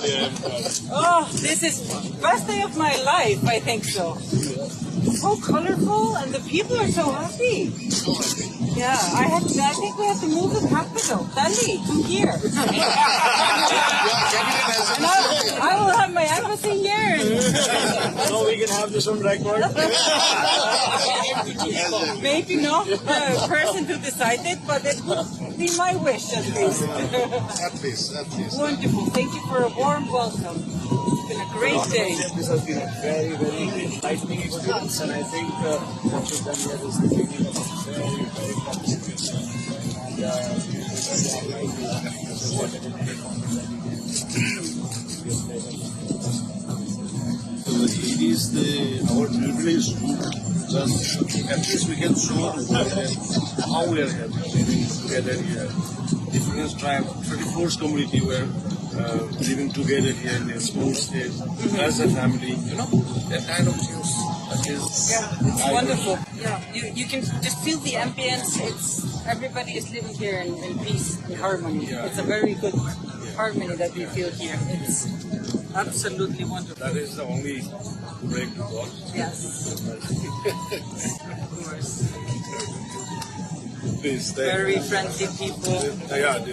Oh, this is best day of my life, I think so. So colorful and the people are so happy. Yeah, I think we have to move the capital, Delhi, to here. And I will have my embassy here. So we can have this on record. Maybe not the person who decided, but it would be my wish at least. At least. Wonderful. Thank you for a warm welcome. It's been a great day. This has been a very, very enlightening experience, and I think what you've done here is the beginning of a very, very promising future. It is our privilege to just at least we can show how we are living together here. Different tribe, 34th community were living together here in a small state as a family. You know, that kind of things. It's wonderful. Yeah, you can just feel the ambience. Everybody is living here in peace and harmony. Yeah. It's a very good harmony that we feel here. It's absolutely wonderful. That is the only break to God. Yes, of course. Please, Very friendly people. yeah.